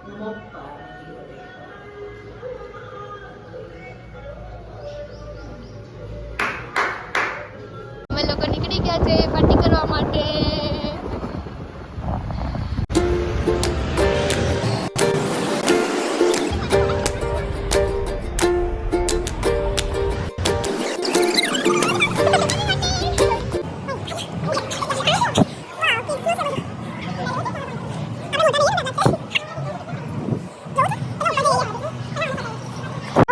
અમે લોકો નીકળી ગયા છે પાર્ટી કરવા માટે.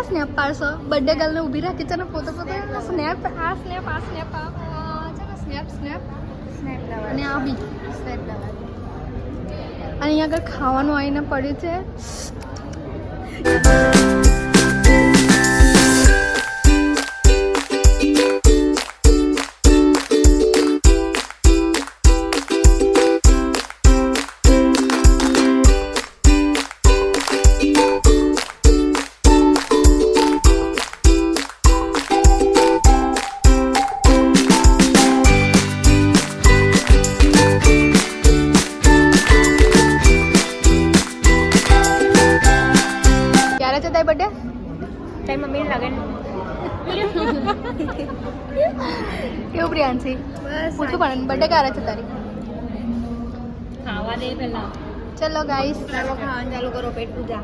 સ્નેપ પાડશો બર્થડે ગર્લને ઊભી રાખી છે ને પોતે સ્નેપ આ સ્નેપ આ સ્નેપ આ છે ને સ્નેપ સ્નેપ સ્નેપ અને આ બી સ્નેપ અને અહીંયા આગળ ખાવાનું આવીને પડ્યું છે. બર્થડે તારી મમ્મી લગન કેવું પ્રિયાંશી પૂછું પણ બર્થડે ક્યારે છે તારી? ખાવા દે પેલા. ચલો ગાઈસ ચાલો ખાવાનું ચાલુ કરો, પેટ પૂજા.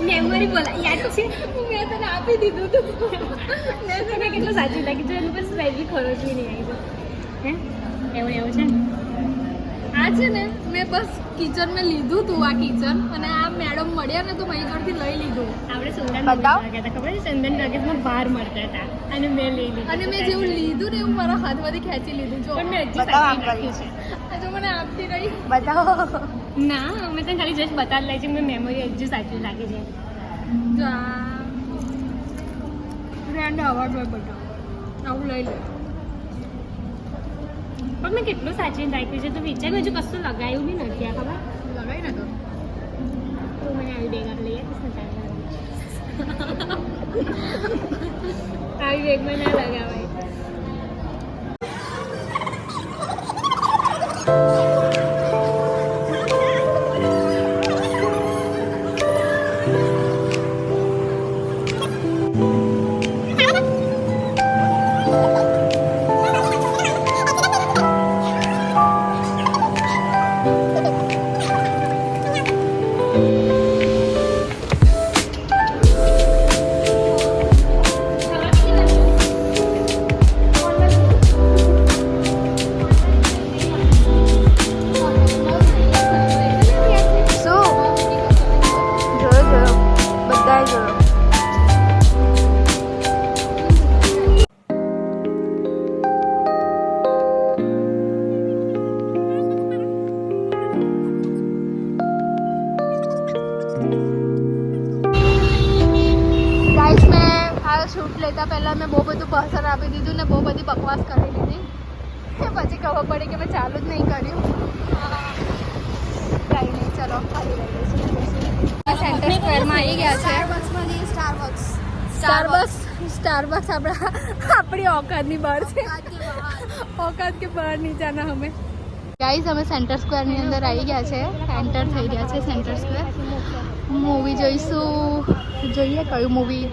મેમરી બોલા યાદ છે, મેં તને આપી દીધું તું. મેં તને કેટલું સાચું લાગી છે, એનું પર સ્પ્રાઇટ બી ખરોચવી નહીં આવી છે. હે એવું છે. આ છે ને મેં બસ કિચનમાં લીધું તું આ કિચન અને આ મેડમ મળ્યા ને તો મારી જોડથી લઈ લીધું. આપણે સુંદર ગયા હતા, ખબર છે? ચંદન ટોકીઝમાં બહાર મળતા હતા અને મેં લઈ લીધું. અને મેં જેવું લીધું ને એવું મારા હાથમાંથી ખેંચી લીધું. જો પણ મેં હજી સાચી રાખ્યું છે. જો મને આપતી રહી. બતાવો. ના મેં તને ખાલી જસ્ટ બતાવી લાગી છે, મેં મેમરી હજી સાચી રાખી છે. જો આ ફ્રેન્ડ અવાર્ડ હોય બતાવો આવું લઈ લે. પણ મેં કેટલું સાચવીને રાખ્યું છે તો વિચાર હજુ કશું લગાવ્યું બી નથી. આ ખબર લગાવી ને તો મને આવી બેગ લઈ આવી બેગમાં ના લગાવાય. શૂટ લેતા પહેલાં મેં બહુ બધું પસંદ આપી દીધું ને બહુ બધી બકવાસ કરી લીધી. પછી ખબર પડી કે મેં ચાલુ જ નહીં કર્યું. કંઈ નહીં, ચલો ખાલી લઈ સેન્ટર સ્ક્વેરમાં આવી ગયા છે. સ્ટારબક્સ આપણી औकातની બહાર છે. औकात કે બહાર નીચાના અમે ગાઈઝ અમે સેન્ટર સ્ક્વેરની અંદર આવી ગયા છે. એન્ટર થઈ ગયા છે સેન્ટર સ્ક્વેર. મૂવી જોઈશું, જોઈએ કયું મૂવી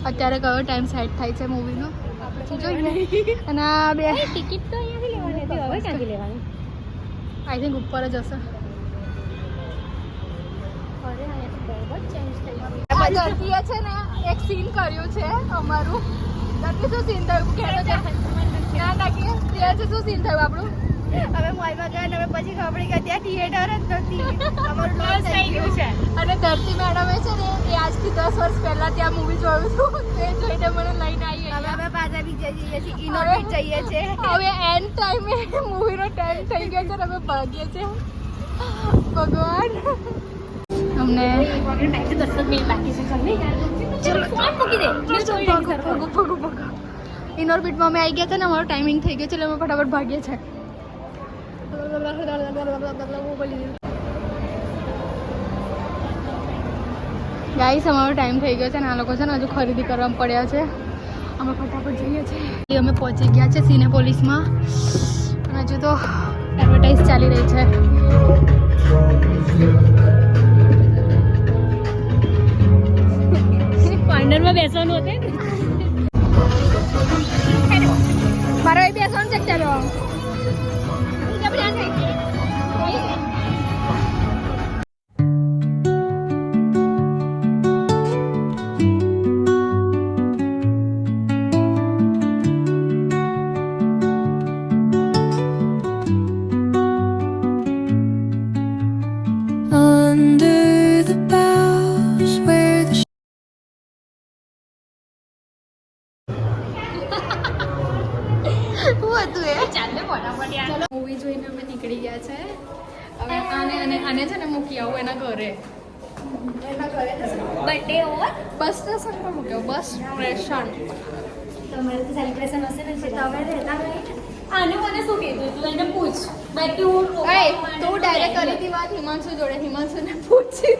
અત્યારે કયો ટાઈમ સેટ થાય છે મૂવીનો જોઈએ. અને આ બે ટિકિટ તો અહીંયાથી લેવાની હતી, હવે ક્યાંથી લેવાની? આઈ થિંક ઉપર જ હશે. ધરતીએ છે ને એક સીન કર્યું છે અમારું. ધરતી શું સીન થયું કહેતો છે? ના નાખીએ તે શું સીન થયું આપણું? અમે મોલમાં ગયા અને અમે પછી ખબર પડી કે ત્યાં થિયેટર જ નથી. અમારું લોસ થઈ ગયું છે. અને ધરતી મેડમે છે ને એ આજથી 10 વર્ષ પહેલા ત્યાં મૂવી જોયું હતું. તે જોઈને મને લઈને આવી. હવે અમે પાછા બીજે જઈએ છીએ, ઇનોવેટ જઈએ છીએ. હવે એન્ડ ટાઈમે મૂવીનો ટાઈમ થઈ ગયો છે ને અમે ભાગીએ છીએ. ભગવાન અમને ઇનોર્બિટમાં અમે આવી ગયા હતા ને અમારો ટાઈમિંગ થઈ ગયો છે એટલે અમે ફટાફટ ભાગીએ છીએ. ગાઈસ અમારો ટાઈમ થઈ ગયો છે ને આ લોકો છે ને હજુ ખરીદી કરવા પડ્યા છે. અમે ફટાફટ જઈએ છીએ. અમે પહોંચી ગયા છે સિનેપોલિસમાં અને હજુ તો એડવર્ટાઇઝ ચાલી રહી છે. કોર્નરમાં બેસવાનું હતું. મારો એ બેસવાનું છે ચાલો. Under the boughs where the શું હતું એ? મૂવી જોઈને અમે નીકળી ગયા છે. હવે આને છે ને મૂકી આવું એના ઘરે. Birthday over. બસ સ્ટેશન પર મૂક્યો. Bus station. તમારે તો સેલિબ્રેશન હશે ને તમે રહેતા નહીં. આને મને શું કીધું તું એને પૂછ. બાકી હું તું ડાયરેક્ટ કરી હતી વાત હિમાંશુ જોડે. હિમાંશુને પૂછી.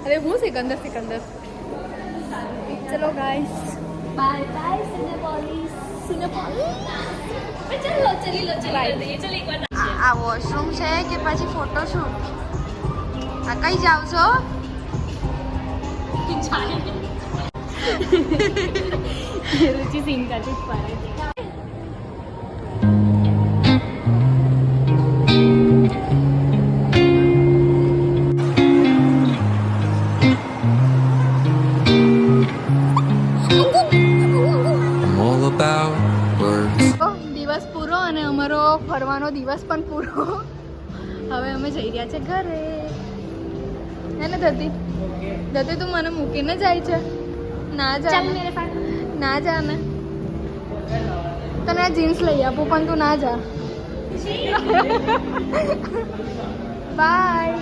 અરે હું સિકંદર. ચલો ગાઈસ બાય બાય સિનેપોલિસ. ચલો ચલી લો ચલી દઈએ. ચલ એક વાર આ વોશરૂમ છે કે પછી ફોટોશૂટ? આ કઈ જાવ છો? રુચિ સિંગ કરતી પાડે. I'm all about words. દિવસ પૂરો અને અમારો ફરવાનો દિવસ પણ પૂરો. હવે અમે જઈ રહ્યા છે ઘરે. હે ને ધરતી તું મને મૂકીને જાય છે? ના જા. ચલ મેરે પાસ. ના જા ને. તને આ જીન્સ લઈ આપું પણ તું ના જા. બાય.